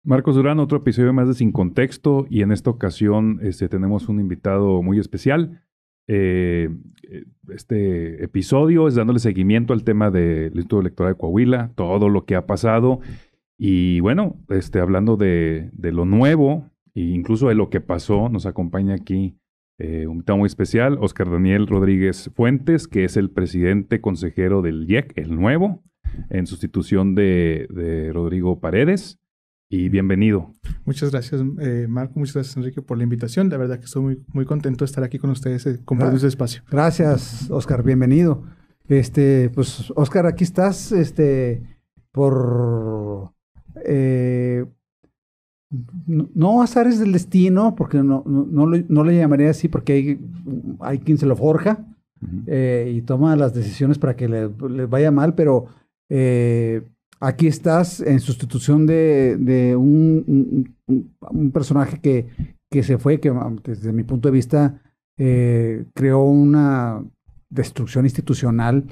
Marcos Durán, otro episodio más de Sin Contexto, y en esta ocasión tenemos un invitado muy especial. Este episodio es dándole seguimiento al tema del Instituto Electoral de Coahuila, todo lo que ha pasado, y bueno, hablando de lo nuevo e incluso de lo que pasó, nos acompaña aquí un invitado muy especial, Óscar Daniel Rodríguez Fuentes, que es el presidente consejero del IEC, el nuevo, en sustitución de Rodrigo Paredes. Y bienvenido. Muchas gracias, Marco. Muchas gracias, Enrique, por la invitación. La verdad que estoy muy contento de estar aquí con ustedes, compartiendo este espacio. Gracias, Óscar. Bienvenido. Pues, Óscar, aquí estás, por no azares del destino, porque no le llamaría así, porque hay quien se lo forja y toma las decisiones para que le vaya mal, pero aquí estás en sustitución de un personaje que se fue, que desde mi punto de vista creó una destrucción institucional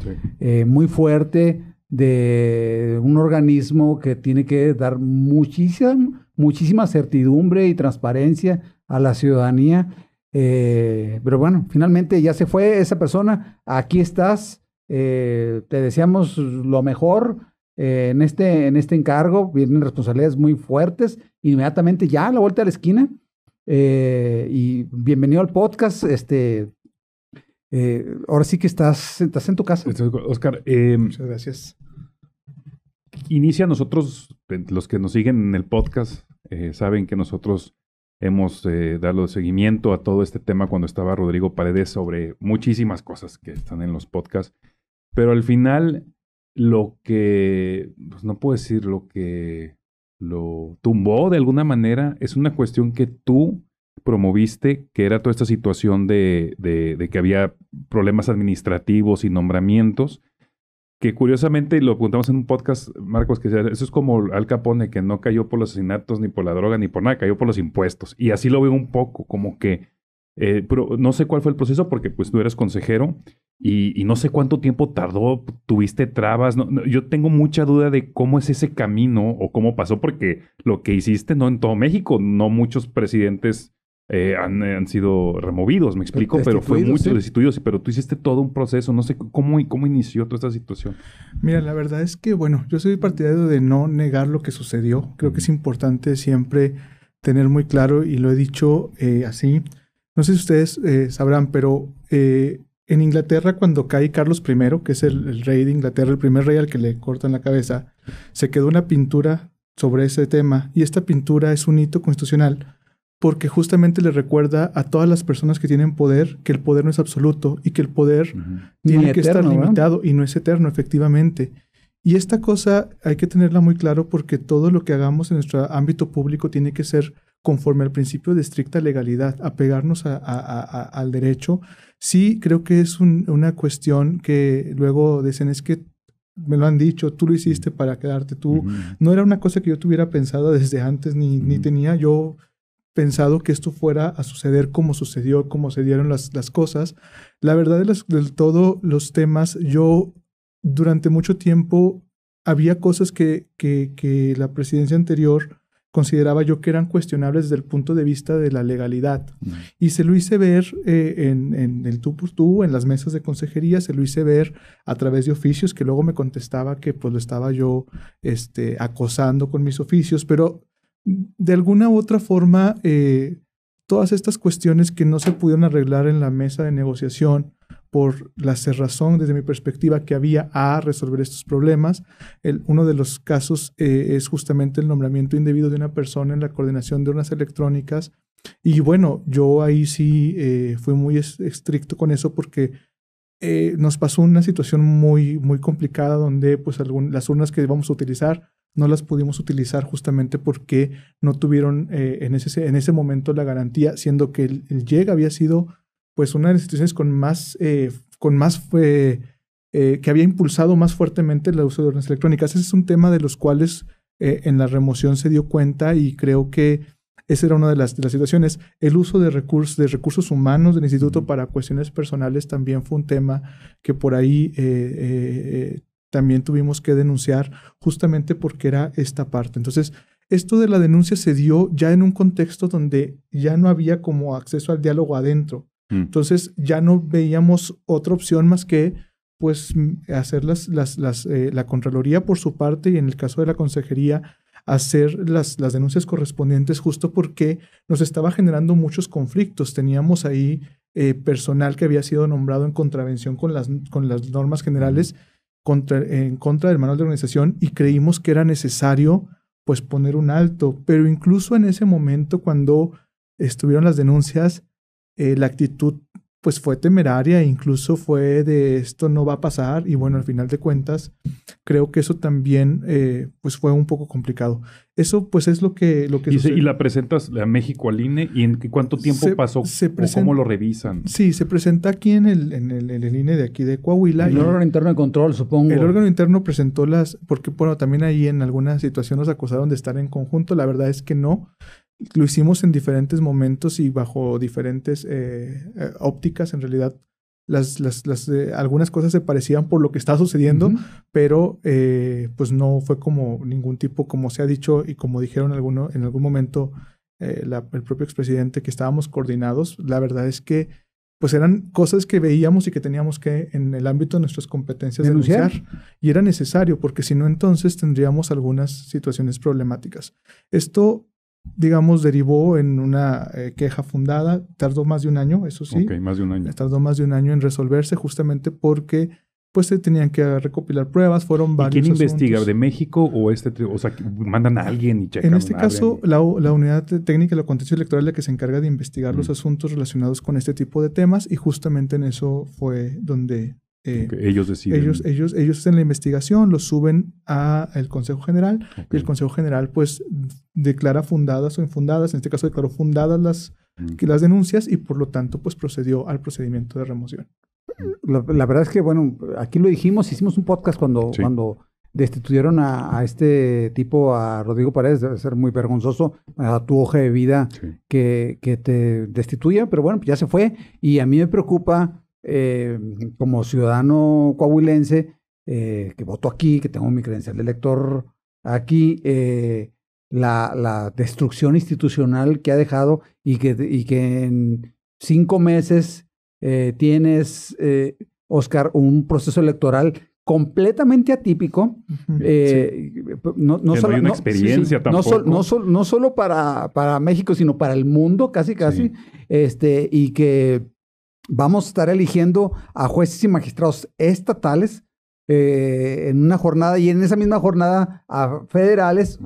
muy fuerte de un organismo que tiene que dar muchísima certidumbre y transparencia a la ciudadanía. Pero bueno, finalmente ya se fue esa persona. Aquí estás. Te deseamos lo mejor. En este encargo vienen responsabilidades muy fuertes, inmediatamente ya a la vuelta de la esquina, y bienvenido al podcast. Ahora sí que estás en tu casa. Óscar, muchas gracias. Inicia nosotros, los que nos siguen en el podcast, saben que nosotros hemos dado seguimiento a todo este tema cuando estaba Rodrigo Paredes sobre muchísimas cosas que están en los podcasts, pero al final lo que, pues no puedo decir, lo que lo tumbó de alguna manera es una cuestión que tú promoviste, que era toda esta situación de que había problemas administrativos y nombramientos, que curiosamente lo preguntamos en un podcast, Marcos, que eso es como Al Capone, que no cayó por los asesinatos, ni por la droga, ni por nada, cayó por los impuestos. Y así lo veo un poco, como que, pero no sé cuál fue el proceso, porque pues tú eres consejero, y no sé cuánto tiempo tardó, tuviste trabas. Yo tengo mucha duda de cómo es ese camino o cómo pasó, porque lo que hiciste no en todo México, no muchos presidentes han sido removidos, me explico, pero fue mucho destituidos, pero tú hiciste todo un proceso. No sé cómo inició toda esta situación. Mira, la verdad es que, bueno, yo soy partidario de no negar lo que sucedió. Creo que es importante siempre tener muy claro, y lo he dicho así. No sé si ustedes sabrán, pero en Inglaterra, cuando cae Carlos I, que es el rey de Inglaterra, el primer rey al que le cortan la cabeza, se quedó una pintura sobre ese tema, y esta pintura es un hito constitucional porque justamente le recuerda a todas las personas que tienen poder que el poder no es absoluto y que el poder tiene que estar limitado, ¿verdad? Y no es eterno, efectivamente. Y esta cosa hay que tenerla muy claro, porque todo lo que hagamos en nuestro ámbito público tiene que ser conforme al principio de estricta legalidad, apegarnos al derecho. Sí, creo que es una cuestión que luego dicen, es que me lo han dicho, tú lo hiciste para quedarte tú. No era una cosa que yo tuviera pensado desde antes, ni tenía yo pensado que esto fuera a suceder como sucedió, como se dieron las cosas. La verdad de todos los temas, yo durante mucho tiempo había cosas que la presidencia anterior consideraba yo que eran cuestionables desde el punto de vista de la legalidad. Y se lo hice ver en el tú por tú, en las mesas de consejería, se lo hice ver a través de oficios, que luego me contestaba que pues lo estaba yo acosando con mis oficios, pero de alguna u otra forma todas estas cuestiones que no se pudieron arreglar en la mesa de negociación por la cerrazón, desde mi perspectiva, que había a resolver estos problemas. Uno de los casos es justamente el nombramiento indebido de una persona en la coordinación de urnas electrónicas. Y bueno, yo ahí sí fui muy estricto con eso, porque nos pasó una situación muy complicada donde pues las urnas que íbamos a utilizar no las pudimos utilizar justamente porque no tuvieron en ese momento la garantía, siendo que el IEC había sido pues una de las instituciones que había impulsado más fuertemente el uso de urnas electrónicas. Ese es un tema de los cuales en la remoción se dio cuenta, y creo que esa era una de las situaciones. El uso de recursos humanos del instituto para cuestiones personales también fue un tema que por ahí también tuvimos que denunciar, justamente porque era esta parte. Entonces, esto de la denuncia se dio ya en un contexto donde ya no había como acceso al diálogo adentro. Entonces ya no veíamos otra opción más que pues hacer la Contraloría por su parte y en el caso de la Consejería hacer las denuncias correspondientes justo porque nos estaba generando muchos conflictos. Teníamos ahí personal que había sido nombrado en contravención con las normas generales en contra del manual de organización y creímos que era necesario pues poner un alto. Pero incluso en ese momento cuando estuvieron las denuncias, la actitud pues fue temeraria, incluso fue de esto no va a pasar y bueno, al final de cuentas creo que eso también pues fue un poco complicado. Eso pues es lo que ¿Y la presentas a México al INE? ¿Y en cuánto tiempo pasó? ¿O cómo lo revisan? Sí, se presenta aquí en el INE de aquí de Coahuila. El órgano interno de control, supongo. El órgano interno presentó porque bueno, también ahí en alguna situación nos acusaron de estar en conjunto, la verdad es que no. Lo hicimos en diferentes momentos y bajo diferentes ópticas. En realidad, algunas cosas se parecían por lo que está sucediendo, pero pues no fue como ningún tipo, como se ha dicho y como dijeron en algún momento el propio expresidente, que estábamos coordinados. La verdad es que pues eran cosas que veíamos y que teníamos que, en el ámbito de nuestras competencias, denunciar. Y era necesario, porque si no, entonces tendríamos algunas situaciones problemáticas. Esto, digamos, derivó en una queja fundada. Tardó más de un año, eso sí. Ok, más de un año. Tardó más de un año en resolverse justamente porque pues se tenían que recopilar pruebas. Fueron varios ¿Y quién asuntos. investiga? ¿De México o o sea, mandan a alguien y checan? En este caso, la unidad técnica de la contencioso electoral es la que se encarga de investigar los asuntos relacionados con este tipo de temas y justamente en eso fue donde ellos deciden. Ellos hacen la investigación, lo suben al Consejo General y el Consejo General pues declara fundadas o infundadas, en este caso declaró fundadas las denuncias y por lo tanto pues procedió al procedimiento de remoción. La verdad es que, bueno, aquí lo dijimos, hicimos un podcast cuando destituyeron a este tipo, a Rodrigo Paredes. Debe ser muy vergonzoso a tu hoja de vida que te destituya, pero bueno, ya se fue y a mí me preocupa como ciudadano coahuilense que voto aquí, que tengo mi credencial de elector aquí, la destrucción institucional que ha dejado y que en 5 meses tienes, Oscar, un proceso electoral completamente atípico. No hay una experiencia tampoco. No solo para México, sino para el mundo, casi. Y que vamos a estar eligiendo a jueces y magistrados estatales en una jornada y en esa misma jornada a federales.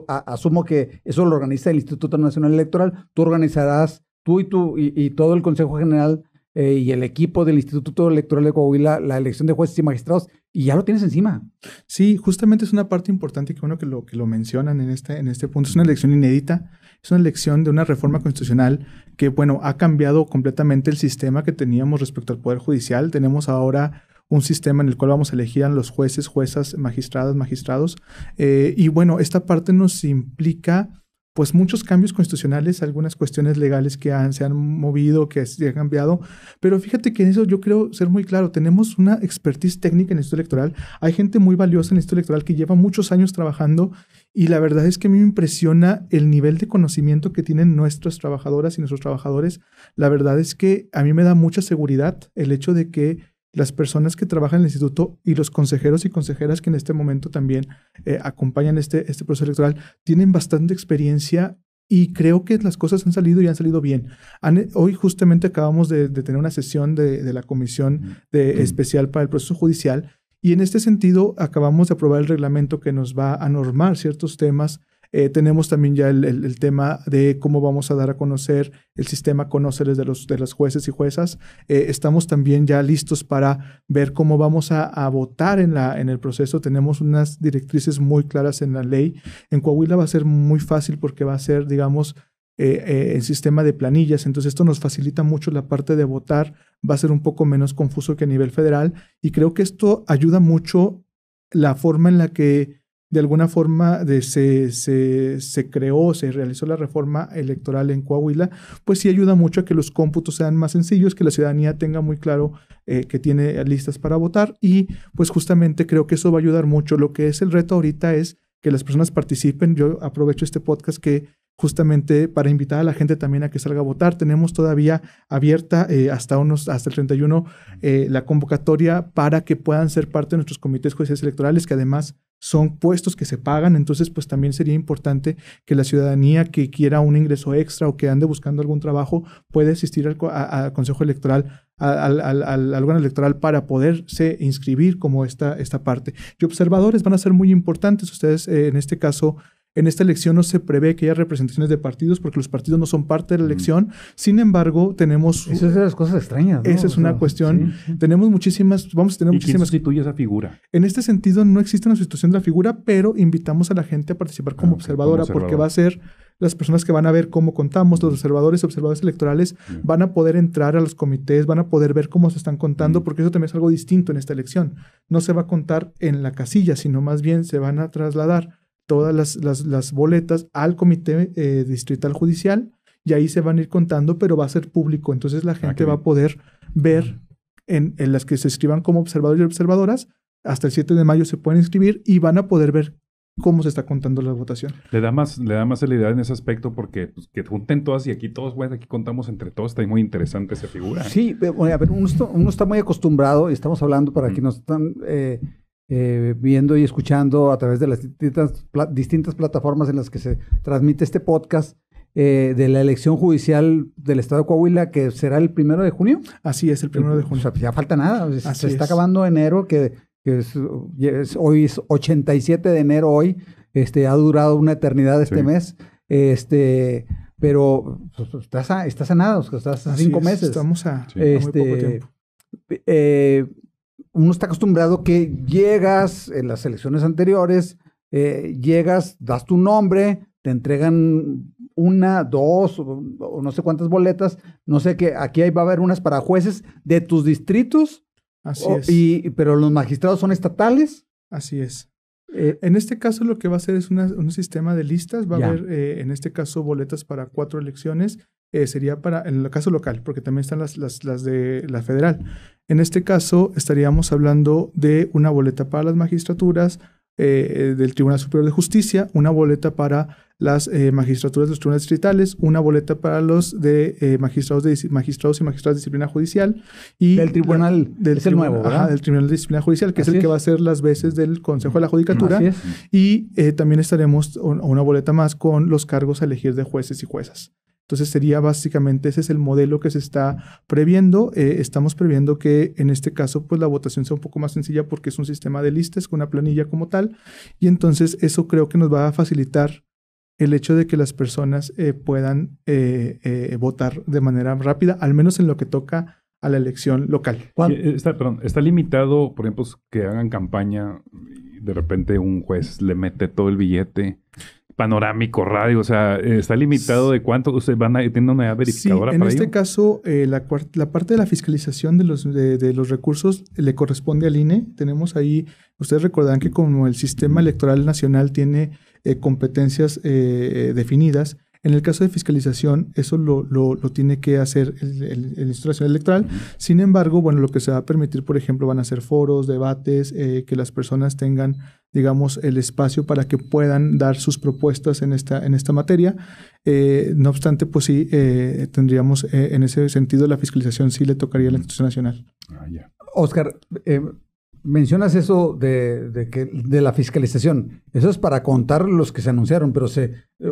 Asumo que eso lo organiza el Instituto Nacional Electoral. Tú organizarás, tú y todo el Consejo General y el equipo del Instituto Electoral de Coahuila, la elección de jueces y magistrados, y ya lo tienes encima. Sí, justamente es una parte importante y que bueno que lo mencionan en este punto. Es una elección inédita, es una elección de una reforma constitucional que, bueno, ha cambiado completamente el sistema que teníamos respecto al Poder Judicial. Tenemos ahora un sistema en el cual vamos a elegir a los jueces, juezas, magistrados. Y bueno, esta parte nos implica pues muchos cambios constitucionales, algunas cuestiones legales que se han movido, que se han cambiado, pero fíjate que en eso yo quiero ser muy claro, tenemos una expertise técnica en el Instituto Electoral, hay gente muy valiosa en el Instituto Electoral que lleva muchos años trabajando y la verdad es que a mí me impresiona el nivel de conocimiento que tienen nuestras trabajadoras y nuestros trabajadores. La verdad es que a mí me da mucha seguridad el hecho de que las personas que trabajan en el instituto y los consejeros y consejeras que en este momento también acompañan este proceso electoral tienen bastante experiencia y creo que las cosas han salido y han salido bien. Hoy justamente acabamos de tener una sesión de la Comisión Especial para el Proceso Judicial y en este sentido acabamos de aprobar el reglamento que nos va a normar ciertos temas. Tenemos también ya el tema de cómo vamos a dar a conocer el sistema Conóceles de los jueces y juezas. Estamos también ya listos para ver cómo vamos a votar en el proceso. Tenemos unas directrices muy claras en la ley. En Coahuila va a ser muy fácil porque va a ser, digamos, el sistema de planillas. Entonces esto nos facilita mucho la parte de votar. Va a ser un poco menos confuso que a nivel federal. Y creo que esto ayuda mucho la forma en la que de alguna forma se creó, se realizó la reforma electoral en Coahuila, pues sí ayuda mucho a que los cómputos sean más sencillos, que la ciudadanía tenga muy claro que tiene listas para votar y pues justamente creo que eso va a ayudar mucho. Lo que es el reto ahorita es que las personas participen. Yo aprovecho este podcast que justamente para invitar a la gente también a que salga a votar. Tenemos todavía abierta hasta el 31 la convocatoria para que puedan ser parte de nuestros comités judiciales electorales, que además son puestos que se pagan. Entonces, pues también sería importante que la ciudadanía que quiera un ingreso extra o que ande buscando algún trabajo pueda asistir al Consejo Electoral, al órgano electoral, para poderse inscribir como esta parte. Y observadores van a ser muy importantes. Ustedes, en este caso, en esta elección no se prevé que haya representaciones de partidos porque los partidos no son parte de la elección. Sin embargo, tenemos... Eso es de las cosas extrañas, ¿no? Esa es una cuestión. Sí. Tenemos muchísimas... Vamos a tener muchísimas... ¿Quién sustituye esa figura? En este sentido, no existe una sustitución de la figura, pero invitamos a la gente a participar como observadora, porque va a ser las personas que van a ver cómo contamos, los observadores electorales van a poder entrar a los comités, van a poder ver cómo se están contando, porque eso también es algo distinto en esta elección. No se va a contar en la casilla, sino más bien se van a trasladar todas las boletas al comité distrital judicial y ahí se van a ir contando, pero va a ser público. Entonces la gente va a poder ver en las que se inscriban como observadores y observadoras. Hasta el 7 de mayo se pueden inscribir y van a poder ver cómo se está contando la votación. Le da más celeridad en ese aspecto porque pues, que junten todas y aquí todos, bueno, aquí contamos entre todos. Está muy interesante esa figura. Sí, bueno, a ver, uno está muy acostumbrado, y estamos hablando para quienes nos están viendo y escuchando a través de las distintas plataformas en las que se transmite este podcast, de la elección judicial del estado de Coahuila, que será el 1 de junio. Así es, el 1 de junio. O sea, ya falta nada. Se está acabando enero, que hoy es 87 de enero hoy. Ha durado una eternidad este mes. Pero estás a nada, estás a 5 meses. Estamos a muy poco tiempo. Uno está acostumbrado que llegas en las elecciones anteriores, das tu nombre, te entregan 1, 2 o no sé cuántas boletas, no sé qué, aquí va a haber unas para jueces de tus distritos. Así es. Pero los magistrados son estatales. Así es. En este caso lo que va a hacer es un sistema de listas. Va a haber, en este caso, boletas para 4 elecciones. Sería en el caso local, porque también están las de la federal. En este caso estaríamos hablando de una boleta para las magistraturas del Tribunal Superior de Justicia, una boleta para las magistraturas de los tribunales distritales, una boleta para los de magistrados y magistradas de disciplina judicial. Y del tribunal, es el nuevo, ¿verdad? Del Tribunal de Disciplina Judicial, que es el que va a hacer las veces del Consejo de la Judicatura. Así es. Y también estaremos una boleta más con los cargos a elegir de jueces y juezas. Entonces sería básicamente, ese es el modelo que se está previendo. Estamos previendo que en este caso pues la votación sea un poco más sencilla porque es un sistema de listas con una planilla como tal. Y entonces eso creo que nos va a facilitar el hecho de que las personas puedan votar de manera rápida, al menos en lo que toca a la elección local. Está limitado, por ejemplo, que hagan campaña y de repente un juez le mete todo el billete panorámico, radio, o sea, está limitado de cuánto ustedes tienen una verificadora para ello. Sí, en este caso, la parte de la fiscalización de los recursos le corresponde al INE. Tenemos ahí, ustedes recordarán que como el sistema electoral nacional tiene competencias definidas, en el caso de fiscalización, eso lo tiene que hacer el Instituto Nacional Electoral. Sin embargo, bueno, lo que se va a permitir, por ejemplo, van a ser foros, debates, que las personas tengan, digamos, el espacio para que puedan dar sus propuestas en esta materia. No obstante, pues sí, tendríamos en ese sentido la fiscalización sí le tocaría a la Institución Nacional. Oscar, mencionas eso de la fiscalización. Eso es para contar los que se anunciaron, pero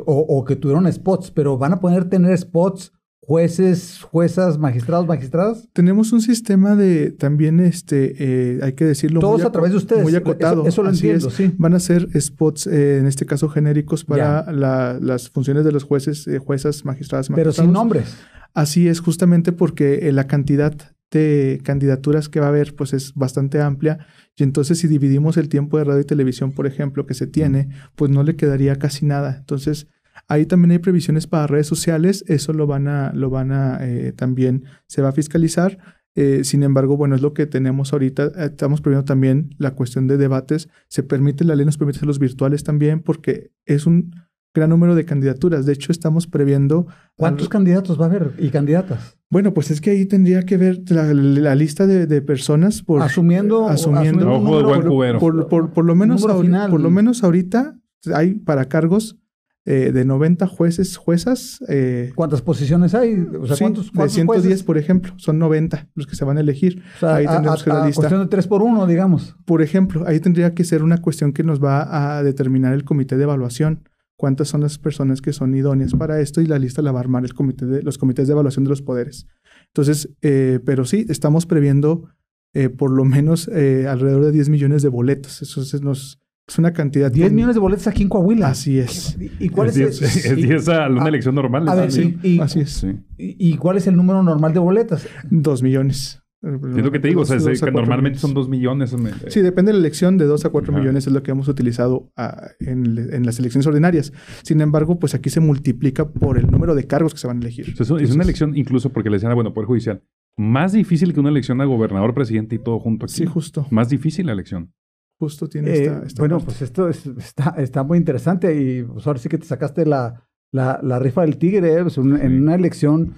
o que tuvieron spots, pero ¿van a poder tener spots jueces, juezas, magistrados, magistradas? Tenemos un sistema de también, hay que decirlo, todos a través de ustedes. Muy acotado. Eso lo entiendo, sí. Van a ser spots, en este caso genéricos, para las funciones de los jueces, juezas, magistradas, magistrados. Pero sin nombres. Así es, justamente porque la cantidad de candidaturas que va a haber pues es bastante amplia, y entonces si dividimos el tiempo de radio y televisión, por ejemplo, que se tiene, pues no le quedaría casi nada. Entonces ahí también hay previsiones para redes sociales, eso lo van a también se va a fiscalizar. Sin embargo, bueno, es lo que tenemos ahorita. Estamos previendo también la cuestión de debates. La ley nos permite hacerlos virtuales también porque es un gran número de candidaturas. De hecho, estamos previendo... ¿Cuántos candidatos va a haber y candidatas? Bueno, pues es que ahí tendría que ver la lista de personas asumiendo ojo de buen cubero. Por lo menos ahorita Hay para cargos de 90 jueces, juezas. ¿Cuántas posiciones hay? O sea, Sí, ¿cuántos de 110, jueces? por ejemplo, son 90 los que se van a elegir. O sea, Ahí tendremos que la lista. cuestión de 3 por 1, digamos. Por ejemplo, ahí tendría que ser una cuestión que nos va a determinar el comité de evaluación. Cuántas son las personas que son idóneas para esto, y la lista la va a armar los comités de evaluación de los poderes. Entonces, pero sí, estamos previendo por lo menos alrededor de 10 millones de boletas. Eso es una cantidad. 10 millones de boletas aquí en Coahuila. Así es. ¿Y cuál es 10 a una elección normal. A ver, Sí, así es. Sí. ¿Y cuál es el número normal de boletas? 2 millones. Es lo que te digo, o sea, que normalmente son 2 millones. Sí, depende de la elección, de 2 a 4 Ajá. millones es lo que hemos utilizado en las elecciones ordinarias. Sin embargo, pues aquí se multiplica por el número de cargos que se van a elegir. O sea, es una elección, incluso porque le decían, bueno, Poder Judicial, más difícil que una elección a gobernador, presidente y todo junto aquí. Sí, justo. Más difícil la elección. Justo tiene esta bueno, parte. pues esto está muy interesante, y pues ahora sí que te sacaste la rifa del tigre, pues, en una elección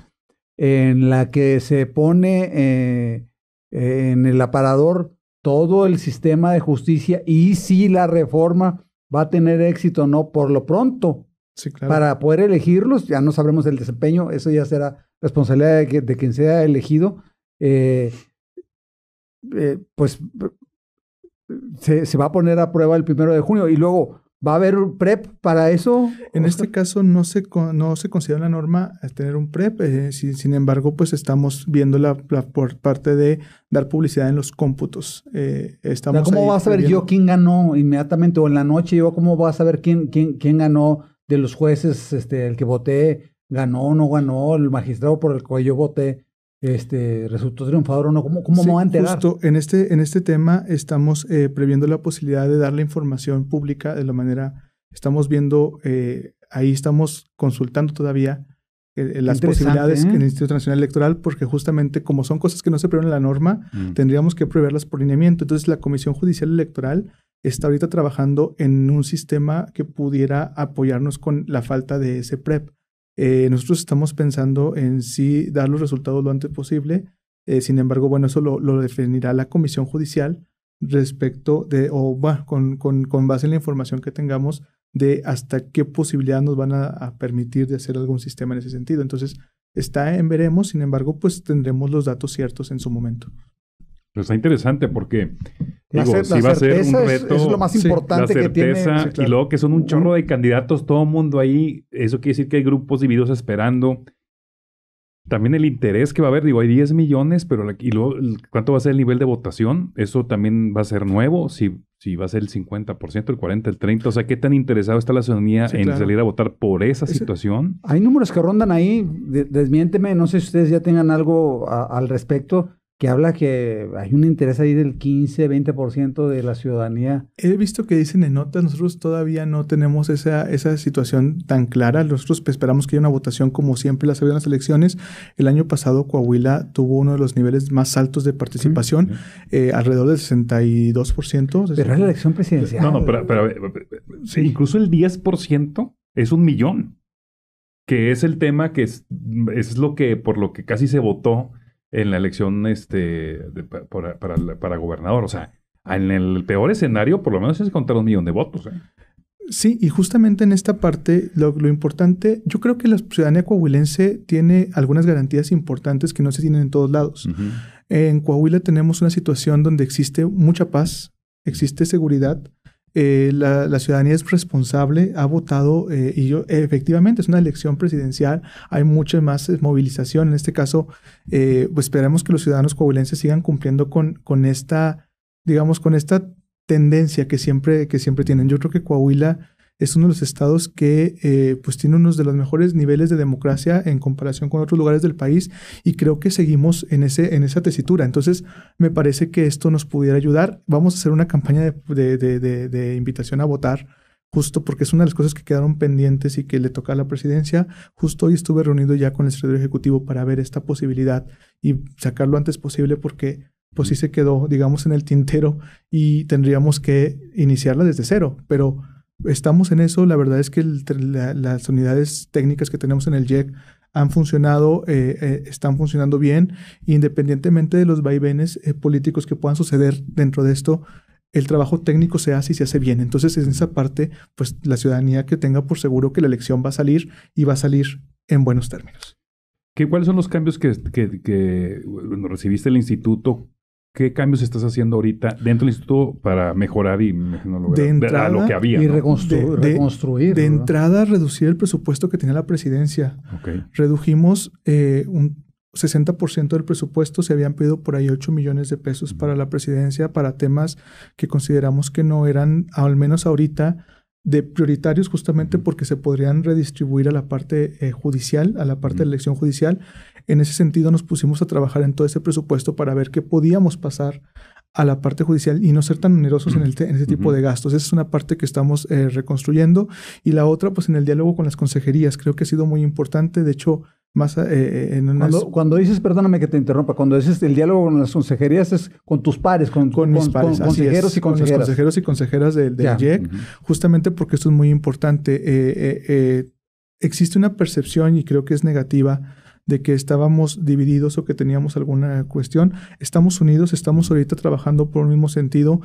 en la que se pone en el aparador todo el sistema de justicia, y si la reforma va a tener éxito o no. Por lo pronto, Sí, claro. para poder elegirlos, ya no sabremos del desempeño, eso ya será responsabilidad de quien sea elegido. Pues se va a poner a prueba el 1 de junio, y luego va a haber un PREP para eso. En este caso no se considera la norma tener un PREP. Sin embargo, pues estamos viendo por parte de dar publicidad en los cómputos. Estamos ¿Cómo ahí vas a saber viendo. yo quién ganó inmediatamente, o en la noche yo cómo vas a saber quién ganó de los jueces, el que voté ganó o no ganó, el magistrado por el que yo voté resultó triunfador o no? ¿Cómo Sí, me voy a enterar? Justo en este tema estamos previendo la posibilidad de dar la información pública de la manera. Estamos viendo, ahí estamos consultando todavía las posibilidades en el Instituto Nacional Electoral, porque justamente como son cosas que no se prevén en la norma, tendríamos que preverlas por lineamiento. Entonces la Comisión Judicial Electoral está ahorita trabajando en un sistema que pudiera apoyarnos con la falta de ese PREP. Nosotros estamos pensando en sí dar los resultados lo antes posible. Sin embargo, bueno, eso lo definirá la Comisión Judicial respecto de, con base en la información que tengamos, de hasta qué posibilidad nos van a permitir de hacer algún sistema en ese sentido. Entonces, está en veremos. Sin embargo, pues tendremos los datos ciertos en su momento. Pero está interesante porque, si va a ser un reto. Es lo más importante la certeza, que tiene. Y luego que son un chorro de candidatos, todo el mundo ahí. Eso quiere decir que hay grupos divididos esperando. También el interés que va a haber, hay 10 millones, pero y luego, ¿cuánto va a ser el nivel de votación? Eso también va a ser nuevo, si va a ser el 50%, el 40%, el 30%. O sea, ¿qué tan interesado está la ciudadanía en salir a votar por esa situación? Hay números que rondan ahí, desmiénteme, no sé si ustedes ya tengan algo al respecto, que habla que hay un interés ahí del 15-20% de la ciudadanía. He visto que dicen en notas, nosotros todavía no tenemos esa situación tan clara. Nosotros esperamos que haya una votación como siempre las ha habido en las elecciones. El año pasado Coahuila tuvo uno de los niveles más altos de participación, alrededor del 62%. Pero es la elección presidencial. No, pero sí. Incluso el 10% es 1 millón, que es el tema que es lo que, por lo que casi se votó en la elección para gobernador. O sea, en el peor escenario, por lo menos es contar 1 millón de votos. Sí, y justamente en esta parte, lo importante, yo creo que la ciudadanía coahuilense tiene algunas garantías importantes que no se tienen en todos lados. Uh-huh. En Coahuila tenemos una situación donde existe mucha paz, existe seguridad. La ciudadanía es responsable, ha votado efectivamente es una elección presidencial, hay mucha más movilización. En este caso, pues esperamos que los ciudadanos coahuilenses sigan cumpliendo con esta, digamos, con esta tendencia que siempre tienen. Yo creo que Coahuila es uno de los estados que pues tiene uno de los mejores niveles de democracia en comparación con otros lugares del país, y creo que seguimos en esa tesitura. Entonces, me parece que esto nos pudiera ayudar. Vamos a hacer una campaña de invitación a votar, justo porque es una de las cosas que quedaron pendientes y que le toca a la presidencia. Justo hoy estuve reunido ya con el secretario ejecutivo para ver esta posibilidad y sacarlo lo antes posible, porque pues sí se quedó, digamos, en el tintero y tendríamos que iniciarla desde cero, pero estamos en eso. La verdad es que las unidades técnicas que tenemos en el JEC han funcionado, están funcionando bien, independientemente de los vaivenes políticos que puedan suceder dentro de esto. el trabajo técnico se hace y se hace bien. Entonces, en esa parte, pues la ciudadanía que tenga por seguro que la elección va a salir y va a salir en buenos términos. ¿Cuáles son los cambios que bueno, recibiste el instituto? ¿Qué cambios estás haciendo ahorita dentro del instituto para mejorar y a lo que había? Y ¿no? reconstruir. De entrada, reducir el presupuesto que tenía la presidencia. Okay. Redujimos un 60% del presupuesto. Se habían pedido por ahí 8 millones de pesos para la presidencia, para temas que consideramos que no eran, al menos ahorita, de prioritarios, justamente porque se podrían redistribuir a la parte judicial, a la parte de la elección judicial. En ese sentido nos pusimos a trabajar en todo ese presupuesto para ver qué podíamos pasar a la parte judicial y no ser tan onerosos en ese tipo de gastos. Esa es una parte que estamos reconstruyendo. Y la otra, pues en el diálogo con las consejerías, creo que ha sido muy importante. De hecho, más cuando dices, perdóname que te interrumpa, cuando dices el diálogo con las consejerías es con tus pares, con mis pares, con consejeros y consejeras. Con los consejeros y consejeras del IEC, justamente porque esto es muy importante. Existe una percepción, y creo que es negativa, de que estábamos divididos o que teníamos alguna cuestión. Estamos unidos, estamos ahorita trabajando por un mismo sentido.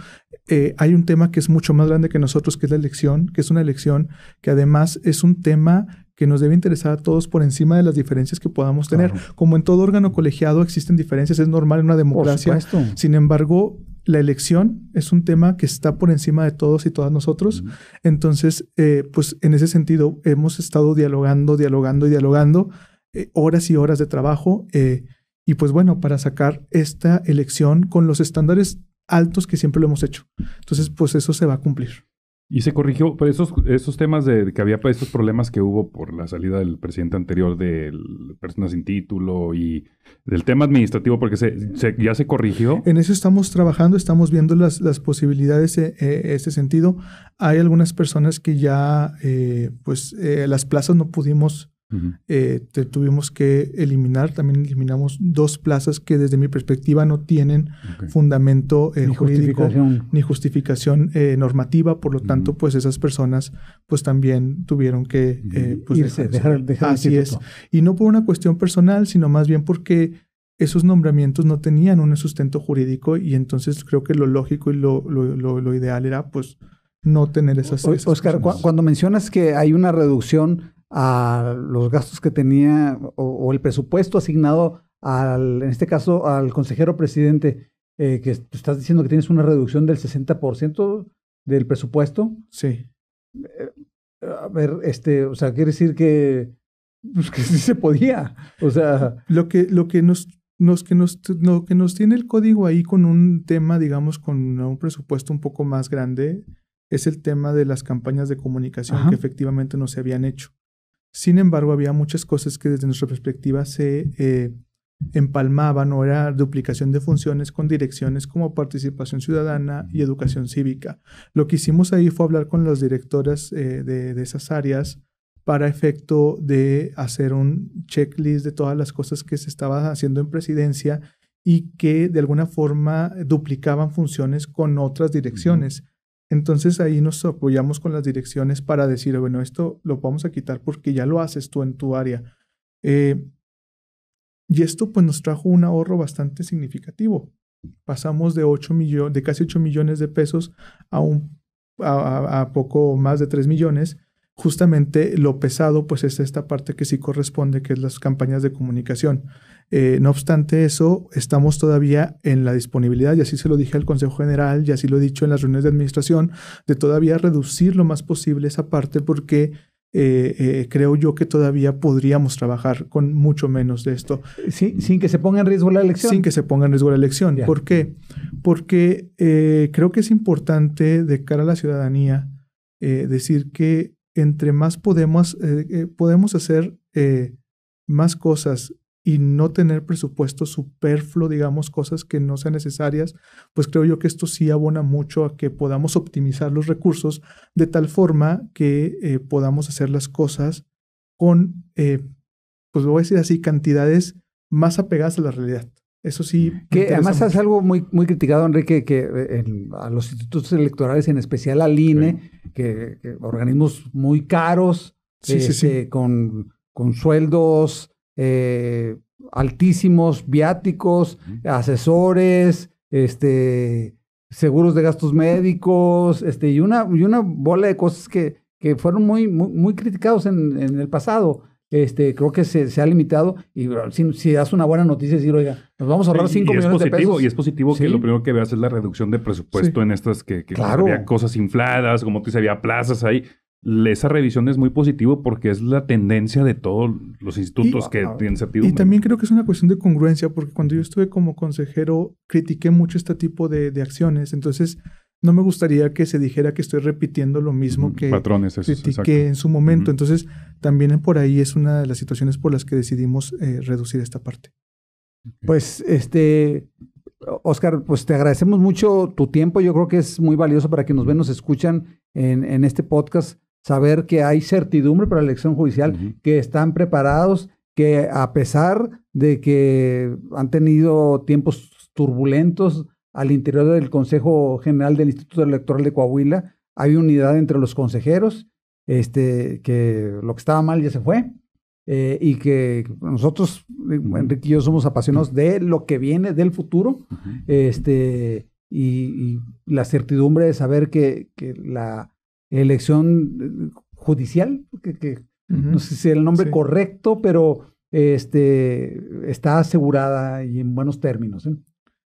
Hay un tema que es mucho más grande que nosotros, que es la elección, que es una elección que además es un tema que nos debe interesar a todos por encima de las diferencias que podamos tener. Claro. Como en todo órgano colegiado existen diferencias, es normal en una democracia. Por supuesto. Sin embargo, la elección es un tema que está por encima de todos y todas nosotros. Entonces, pues en ese sentido hemos estado dialogando, horas y horas de trabajo, y pues bueno, para sacar esta elección con los estándares altos que siempre lo hemos hecho. Entonces, pues eso se va a cumplir. Y se corrigió por esos temas de que había estos problemas que hubo por la salida del presidente anterior de personas sin título y del tema administrativo, porque ya se corrigió. En eso estamos trabajando, estamos viendo las posibilidades en este sentido. Hay algunas personas que ya, las plazas no pudimos. Tuvimos que eliminar, también eliminamos 2 plazas que desde mi perspectiva no tienen fundamento jurídico ni justificación normativa, por lo tanto pues esas personas pues también tuvieron que dejar así es, y no por una cuestión personal, sino más bien porque esos nombramientos no tenían un sustento jurídico, y entonces creo que lo lógico y lo ideal era pues no tener esas Oscar, cuando mencionas que hay una reducción a los gastos que tenía o el presupuesto asignado en este caso al consejero presidente, que estás diciendo que tienes una reducción del 60% del presupuesto. Sí. A ver, o sea, quiere decir que sí se podía. O sea, lo que nos tiene el código ahí con un tema, digamos, con un presupuesto un poco más grande, es el tema de las campañas de comunicación que efectivamente no se habían hecho. Sin embargo, había muchas cosas que desde nuestra perspectiva se empalmaban, o era duplicación de funciones con direcciones como participación ciudadana y educación cívica. Lo que hicimos ahí fue hablar con las directoras de esas áreas para efecto de hacer un checklist de todas las cosas que se estaban haciendo en presidencia y que de alguna forma duplicaban funciones con otras direcciones. Entonces ahí nos apoyamos con las direcciones para decir, bueno, esto lo vamos a quitar porque ya lo haces tú en tu área. Y esto pues nos trajo un ahorro bastante significativo. Pasamos de casi 8 millones de pesos a poco más de 3 millones. Justamente lo pesado pues es esta parte que sí corresponde, que es las campañas de comunicación. No obstante eso, estamos todavía en la disponibilidad, y así se lo dije al Consejo General, y así lo he dicho en las reuniones de administración, de todavía reducir lo más posible esa parte, porque creo yo que todavía podríamos trabajar con mucho menos de esto. Sí, sin que se ponga en riesgo la elección. Sin que se ponga en riesgo la elección. Ya. ¿Por qué? Porque creo que es importante de cara a la ciudadanía decir que entre más podemos hacer más cosas y no tener presupuesto superfluo, digamos, cosas que no sean necesarias, pues creo yo que esto sí abona mucho a que podamos optimizar los recursos de tal forma que podamos hacer las cosas con, pues voy a decir así, cantidades más apegadas a la realidad. Eso sí. Que además es algo muy, muy criticado, Enrique, que a los institutos electorales, en especial al INE, que organismos muy caros, con sueldos altísimos, viáticos, asesores, seguros de gastos médicos, y una bola de cosas que fueron muy criticados en el pasado. Creo que se ha limitado y si das una buena noticia, decir, oiga, nos vamos a ahorrar 5 millones de pesos. Y es positivo Sí. que lo primero que veas es la reducción de presupuesto en estas que Claro. había cosas infladas, como tú dices, había plazas ahí. Esa revisión es muy positivo porque es la tendencia de todos los institutos que tienen certidumbre. Y también creo que es una cuestión de congruencia, porque cuando yo estuve como consejero, critiqué mucho este tipo de acciones. Entonces, no me gustaría que se dijera que estoy repitiendo lo mismo que patrones, eso, critiqué exacto. en su momento. Entonces, también por ahí es una de las situaciones por las que decidimos reducir esta parte. Pues, Oscar, pues te agradecemos mucho tu tiempo. Yo creo que es muy valioso para quienes nos ven, nos escuchan en este podcast, saber que hay certidumbre para la elección judicial, que están preparados, que a pesar de que han tenido tiempos turbulentos al interior del Consejo General del Instituto Electoral de Coahuila, hay unidad entre los consejeros, que lo que estaba mal ya se fue, y que nosotros, Enrique y yo, somos apasionados de lo que viene, del futuro, y la certidumbre de saber que la elección judicial, no sé si es el nombre correcto, pero está asegurada y en buenos términos.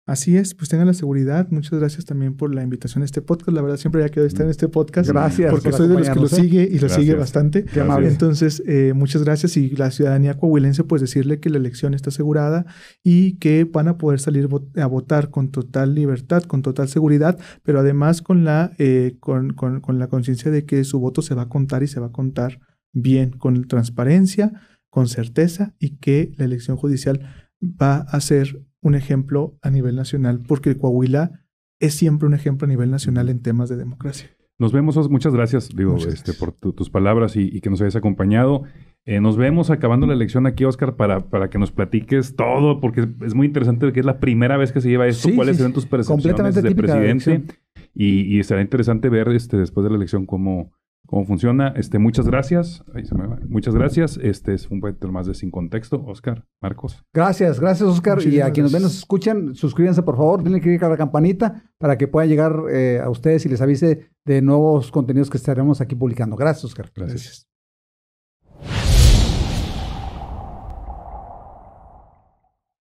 Así es, pues tengan la seguridad. Muchas gracias también por la invitación a este podcast. La verdad, siempre había querido estar en este podcast. Gracias. Porque soy de los que lo sigue y lo sigue bastante. Qué amable. Entonces, muchas gracias. Y la ciudadanía coahuilense, pues decirle que la elección está asegurada y que van a poder salir a votar con total libertad, con total seguridad, pero además con la conciencia de que su voto se va a contar y se va a contar bien, con transparencia, con certeza, y que la elección judicial va a ser un ejemplo a nivel nacional, porque Coahuila es siempre un ejemplo a nivel nacional en temas de democracia. Nos vemos, muchas gracias, por tus palabras y que nos hayas acompañado. Nos vemos acabando la elección aquí, Oscar, para que nos platiques todo, porque es muy interesante que es la primera vez que se lleva esto, cuáles serán tus percepciones de presidente, y será interesante ver después de la elección cómo funciona. Muchas gracias. Ahí se me va. Muchas gracias. Es un poquito más de Sin Contexto. Oscar, Marcos. Gracias, Oscar. Muchísimas y a quienes ven, nos escuchan, suscríbanse por favor, denle clic a la campanita para que pueda llegar a ustedes y les avise de nuevos contenidos que estaremos aquí publicando. Gracias, Oscar. Gracias.